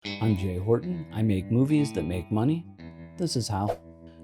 I'm Jay Horton. I make movies that make money. This is how.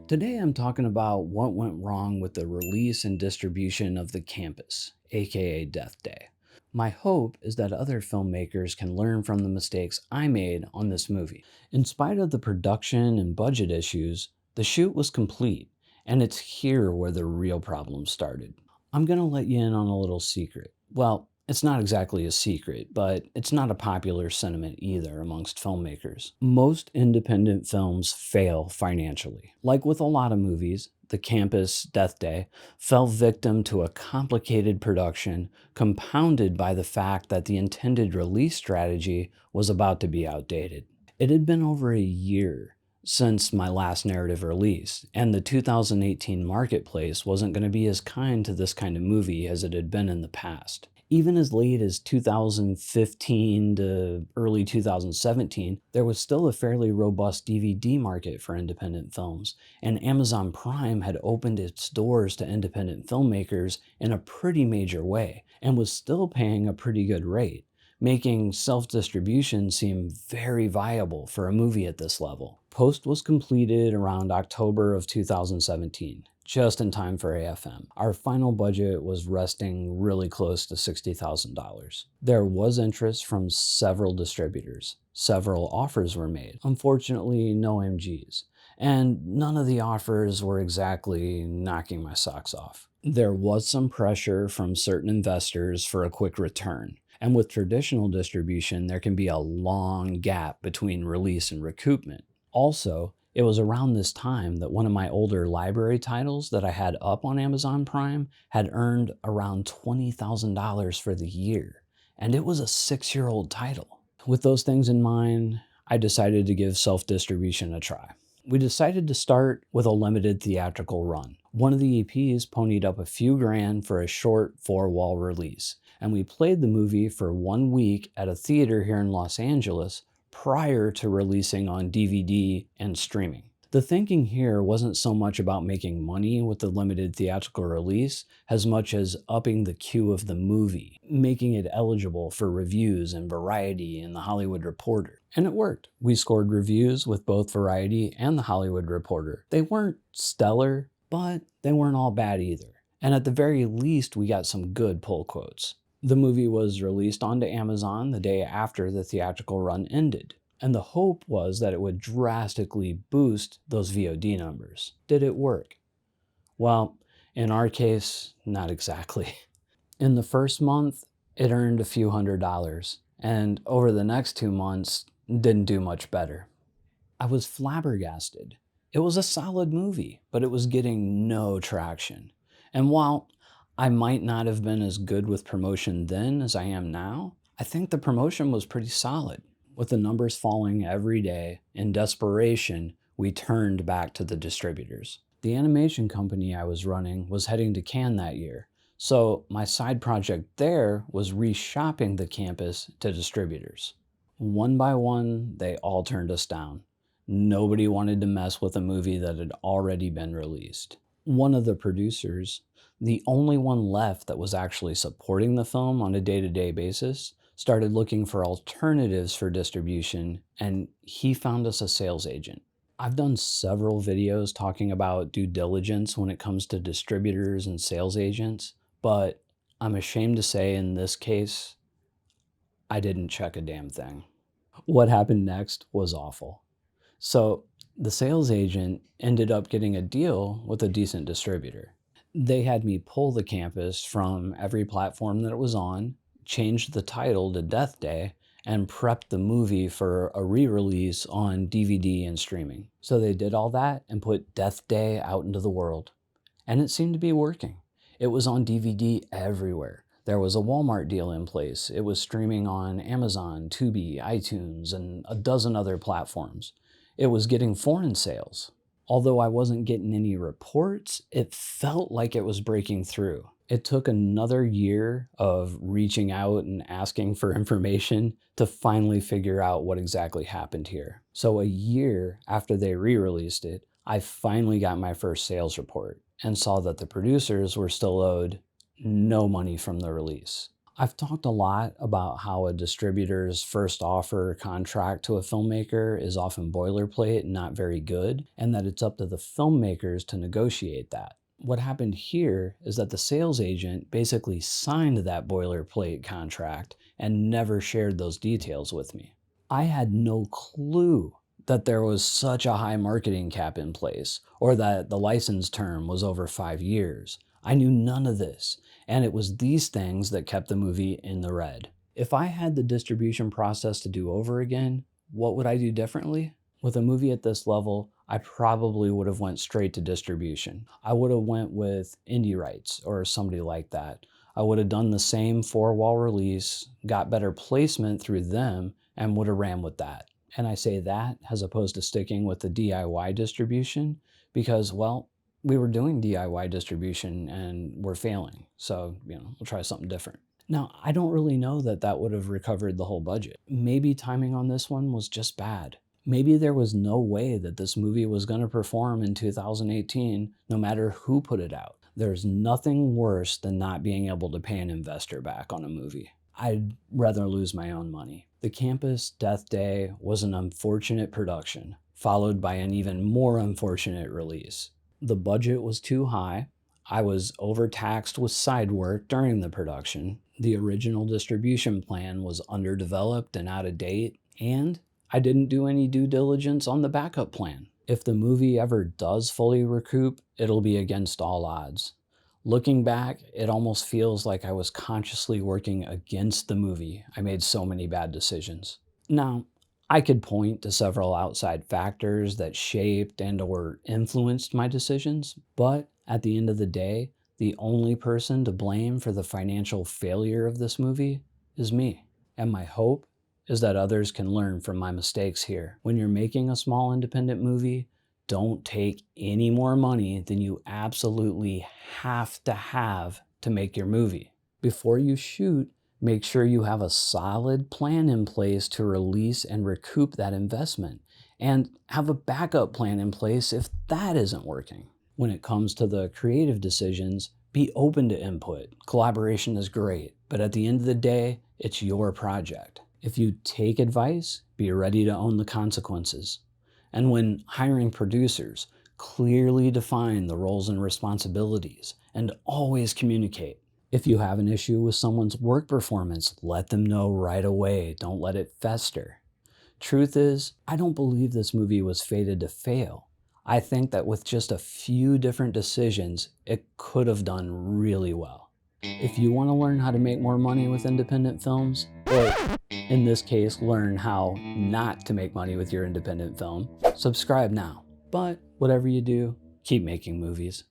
Today I'm talking about what went wrong with the release and distribution of The Campus, aka Deathday. My hope is that other filmmakers can learn from the mistakes I made on this movie. In spite of the production and budget issues, the shoot was complete, and it's here where the real problem started. I'm going to let you in on a little secret. Well, it's not exactly a secret, but it's not a popular sentiment either amongst filmmakers. Most independent films fail financially. Like with a lot of movies, The Campus Deathday fell victim to a complicated production compounded by the fact that the intended release strategy was about to be outdated. It had been over a year since my last narrative release, and the 2018 marketplace wasn't going to be as kind to this kind of movie as it had been in the past. Even as late as 2015 to early 2017, there was still a fairly robust DVD market for independent films, and Amazon Prime had opened its doors to independent filmmakers in a pretty major way, and was still paying a pretty good rate, making self-distribution seem very viable for a movie at this level. Post was completed around October of 2017, just in time for AFM. Our final budget was resting really close to $60,000. There was interest from several distributors. Several offers were made. Unfortunately, no MGs. And none of the offers were exactly knocking my socks off. There was some pressure from certain investors for a quick return. And with traditional distribution, there can be a long gap between release and recoupment. Also, it was around this time that one of my older library titles that I had up on Amazon Prime had earned around $20,000 for the year, and it was a 6-year-old title. With those things in mind, I decided to give self-distribution a try. We decided to start with a limited theatrical run. One of the EPs ponied up a few grand for a short 4-wall release, and we played the movie for 1 week at a theater here in Los Angeles prior to releasing on DVD and streaming. The thinking here wasn't so much about making money with the limited theatrical release as much as upping the queue of the movie, making it eligible for reviews in Variety and The Hollywood Reporter. And it worked. We scored reviews with both Variety and The Hollywood Reporter. They weren't stellar, but they weren't all bad either. And at the very least, we got some good pull quotes. The movie was released onto Amazon the day after the theatrical run ended, and the hope was that it would drastically boost those VOD numbers. Did it work? Well, in our case, not exactly. In the first month, it earned a few $100s, and over the next 2 months, didn't do much better. I was flabbergasted. It was a solid movie, but it was getting no traction. And while I might not have been as good with promotion then as I am now, I think the promotion was pretty solid. With the numbers falling every day, in desperation, we turned back to the distributors. The animation company I was running was heading to Cannes that year, so my side project there was reshopping The Campus to distributors. One by one, they all turned us down. Nobody wanted to mess with a movie that had already been released. One of the producers, the only one left that was actually supporting the film on a day-to-day basis, started looking for alternatives for distribution, and he found us a sales agent. I've done several videos talking about due diligence when it comes to distributors and sales agents, but I'm ashamed to say in this case, I didn't check a damn thing. What happened next was awful. So the sales agent ended up getting a deal with a decent distributor. They had me pull The Campus from every platform that it was on, changed the title to Deathday, and prepped the movie for a re-release on DVD and streaming. So they did all that and put Deathday out into the world. And it seemed to be working. It was on DVD everywhere. There was a Walmart deal in place. It was streaming on Amazon, Tubi, iTunes, and a dozen other platforms. It was getting foreign sales. Although I wasn't getting any reports, it felt like it was breaking through. It took another year of reaching out and asking for information to finally figure out what exactly happened here. So a year after they re-released it, I finally got my first sales report and saw that the producers were still owed no money from the release. I've talked a lot about how a distributor's first offer contract to a filmmaker is often boilerplate and not very good, and that it's up to the filmmakers to negotiate that. What happened here is that the sales agent basically signed that boilerplate contract and never shared those details with me. I had no clue that there was such a high marketing cap in place, or that the license term was over 5 years. I knew none of this, and it was these things that kept the movie in the red. If I had the distribution process to do over again, what would I do differently? With a movie at this level, I probably would have went straight to distribution. I would have went with indie rights or somebody like that. I would have done the same four-wall release, got better placement through them, and would have ran with that. And I say that as opposed to sticking with the DIY distribution because, well, we were doing DIY distribution and we're failing. So, we'll try something different. Now, I don't really know that that would have recovered the whole budget. Maybe timing on this one was just bad. Maybe there was no way that this movie was going to perform in 2018, no matter who put it out. There's nothing worse than not being able to pay an investor back on a movie. I'd rather lose my own money. The Campus Deathday was an unfortunate production, followed by an even more unfortunate release. The budget was too high. I was overtaxed with side work during the production. The original distribution plan was underdeveloped and out of date, and I didn't do any due diligence on the backup plan. If the movie ever does fully recoup, it'll be against all odds. Looking back, it almost feels like I was consciously working against the movie. I made so many bad decisions. Now, I could point to several outside factors that shaped and/or influenced my decisions, but at the end of the day, the only person to blame for the financial failure of this movie is me. And my hope is that others can learn from my mistakes here. When you're making a small independent movie, don't take any more money than you absolutely have to make your movie. Before you shoot, make sure you have a solid plan in place to release and recoup that investment, and have a backup plan in place if that isn't working. When it comes to the creative decisions, be open to input. Collaboration is great, but at the end of the day, it's your project. If you take advice, be ready to own the consequences. And when hiring producers, clearly define the roles and responsibilities, and always communicate. If you have an issue with someone's work performance, let them know right away. Don't let it fester. Truth is, I don't believe this movie was fated to fail. I think that with just a few different decisions, it could have done really well. If you want to learn how to make more money with independent films, or in this case, learn how not to make money with your independent film, subscribe now. But whatever you do, keep making movies.